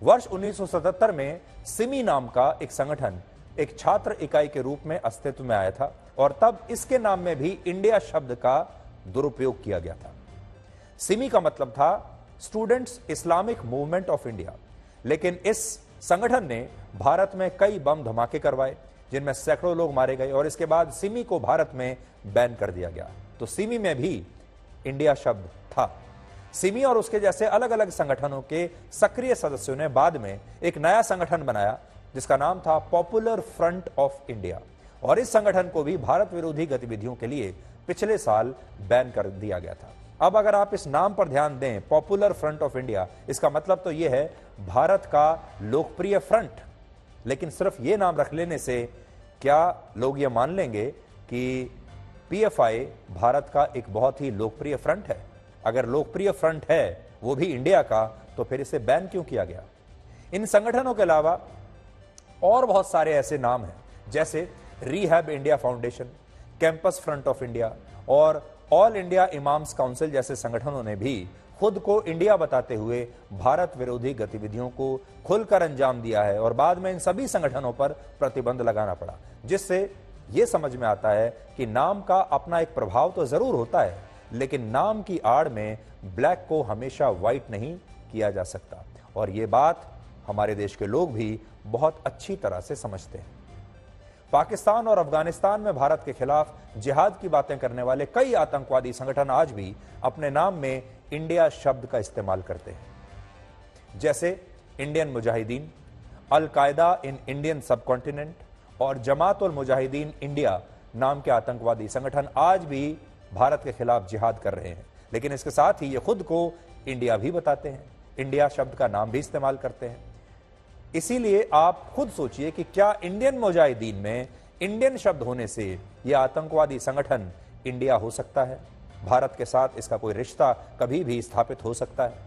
वर्ष 1977 में सिमी नाम का एक संगठन एक छात्र इकाई के रूप में अस्तित्व में आया था और तब इसके नाम में भी इंडिया शब्द का दुरुपयोग किया गया था। सिमी का मतलब था students Islamic movement of India, लेकिन इस संगठन ने भारत में कई बम धमाके करवाए जिनमें सैकड़ों लोग मारे गए और इसके बाद सिमी को भारत में बैन कर दिया गया। तो सिमी में भी इंडिया शब्द था। सिमी और उसके जैसे अलग अलग संगठनों के सक्रिय सदस्यों ने बाद में एक नया संगठन बनाया जिसका नाम था पॉपुलर फ्रंट ऑफ इंडिया, और इस संगठन को भी भारत विरोधी गतिविधियों के लिए पिछले साल बैन कर दिया गया था। अब अगर आप इस नाम पर ध्यान दें, पॉपुलर फ्रंट ऑफ इंडिया, इसका मतलब तो यह है भारत का लोकप्रिय फ्रंट। लेकिन सिर्फ यह नाम रख लेने से क्या लोग यह मान लेंगे कि पीएफआई भारत का एक बहुत ही लोकप्रिय फ्रंट है? अगर लोकप्रिय फ्रंट है वो भी इंडिया का, तो फिर इसे बैन क्यों किया गया? इन संगठनों के अलावा और बहुत सारे ऐसे नाम हैं जैसे rehab India foundation, campus front of India और ऑल इंडिया इमाम्स काउंसिल जैसे संगठनों ने भी खुद को इंडिया बताते हुए भारत विरोधी गतिविधियों को खुलकर अंजाम दिया है और बाद में इन सभी संगठनों पर प्रतिबंध लगाना पड़ा, जिससे यह समझ में आता है कि नाम का अपना एक प्रभाव तो जरूर होता है, लेकिन नाम की आड़ में ब्लैक को हमेशा व्हाइट नहीं किया जा सकता। और यह बात हमारे देश के लोग भी बहुत अच्छी तरह से समझते हैं। पाकिस्तान और अफगानिस्तान में भारत के खिलाफ जिहाद की बातें करने वाले कई आतंकवादी संगठन आज भी अपने नाम में इंडिया शब्द का इस्तेमाल करते हैं, जैसे इंडियन मुजाहिदीन, अल कायदा इन इंडियन सबकॉन्टिनेंट और जमात उल मुजाहिदीन इंडिया नाम के आतंकवादी संगठन आज भी भारत के खिलाफ जिहाद कर रहे हैं। लेकिन इसके साथ ही ये खुद को इंडिया भी बताते हैं, इंडिया शब्द का नाम भी इस्तेमाल करते हैं। इसीलिए आप खुद सोचिए कि क्या इंडियन मुजाहिदीन में इंडियन शब्द होने से यह आतंकवादी संगठन इंडिया हो सकता है? भारत के साथ इसका कोई रिश्ता कभी भी स्थापित हो सकता है?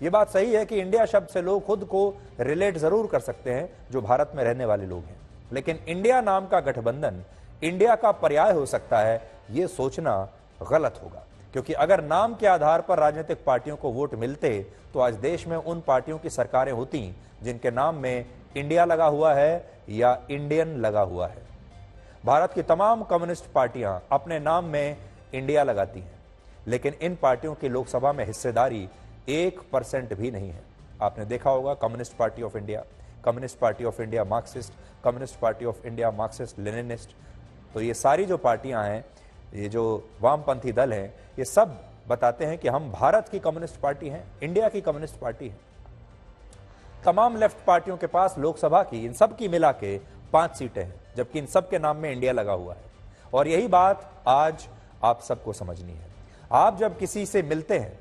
यह बात सही है कि इंडिया शब्द से लोग खुद को रिलेट जरूर कर सकते हैं जो भारत में रहने वाले लोग हैं, लेकिन इंडिया नाम का गठबंधन इंडिया का पर्याय हो सकता है, यह सोचना गलत होगा। क्योंकि अगर नाम के आधार पर राजनीतिक पार्टियों को वोट मिलते तो आज देश में उन पार्टियों की सरकारें होती जिनके नाम में इंडिया लगा हुआ है या इंडियन लगा हुआ है। भारत की तमाम कम्युनिस्ट पार्टियां अपने नाम में इंडिया लगाती हैं, लेकिन इन पार्टियों की लोकसभा में हिस्सेदारी 1% भी नहीं है। आपने देखा होगा communist party of India, communist party of India Marxist, communist party of India Marxist Leninist. तो ये सारी जो पार्टियां हैं, ये जो वामपंथी दल हैं, ये सब बताते हैं कि हम भारत की कम्युनिस्ट पार्टी हैं, इंडिया की कम्युनिस्ट पार्टी है। तमाम लेफ्ट पार्टियों के पास लोकसभा की इन सब की मिला के 5 सीटें हैं, जबकि इन सब के नाम में इंडिया लगा हुआ है। और यही बात आज आप सबको समझनी है। आप जब किसी से मिलते हैं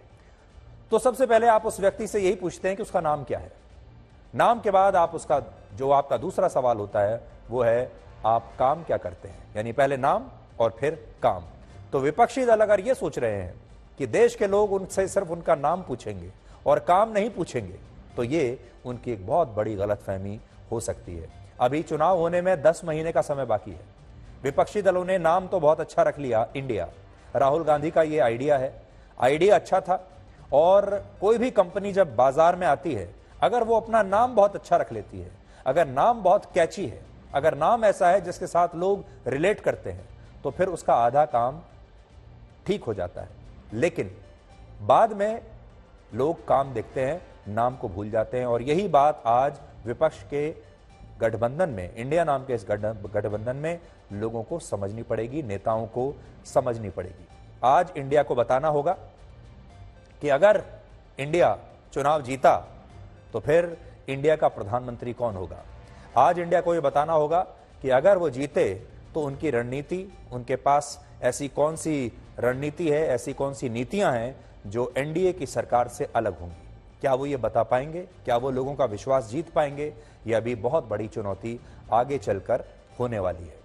तो सबसे पहले आप उस व्यक्ति से यही पूछते हैं कि उसका नाम क्या है। नाम के बाद आप उसका जो आपका दूसरा सवाल होता है वो है आप काम क्या करते हैं, यानी पहले नाम और फिर काम। तो विपक्षी दल अगर ये सोच रहे हैं कि देश के लोग उनसे सिर्फ उनका नाम पूछेंगे और काम नहीं पूछेंगे, तो ये उनकी एक बहुत बड़ी गलतफहमी हो सकती है। अभी चुनाव होने में 10 महीने का समय बाकी है। विपक्षी दलों ने नाम तो बहुत अच्छा रख लिया, इंडिया। राहुल गांधी का ये आइडिया है, आइडिया अच्छा था। और कोई भी कंपनी जब बाजार में आती है, अगर वो अपना नाम बहुत अच्छा रख लेती है, अगर नाम बहुत कैची है, अगर नाम ऐसा है जिसके साथ लोग रिलेट करते हैं, तो फिर उसका आधा काम ठीक हो जाता है। लेकिन बाद में लोग काम देखते हैं, नाम को भूल जाते हैं। और यही बात आज विपक्ष के गठबंधन में, इंडिया नाम के इस गठबंधन में लोगों को समझनी पड़ेगी, नेताओं को समझनी पड़ेगी। आज इंडिया को बताना होगा कि अगर इंडिया चुनाव जीता तो फिर इंडिया का प्रधानमंत्री कौन होगा। आज इंडिया को यह बताना होगा कि अगर वो जीते तो उनकी रणनीति, उनके पास ऐसी कौन सी रणनीति है, ऐसी कौन सी नीतियां हैं जो एनडीए की सरकार से अलग होंगी। क्या वो ये बता पाएंगे? क्या वो लोगों का विश्वास जीत पाएंगे? यह भी बहुत बड़ी चुनौती आगे चलकर होने वाली है।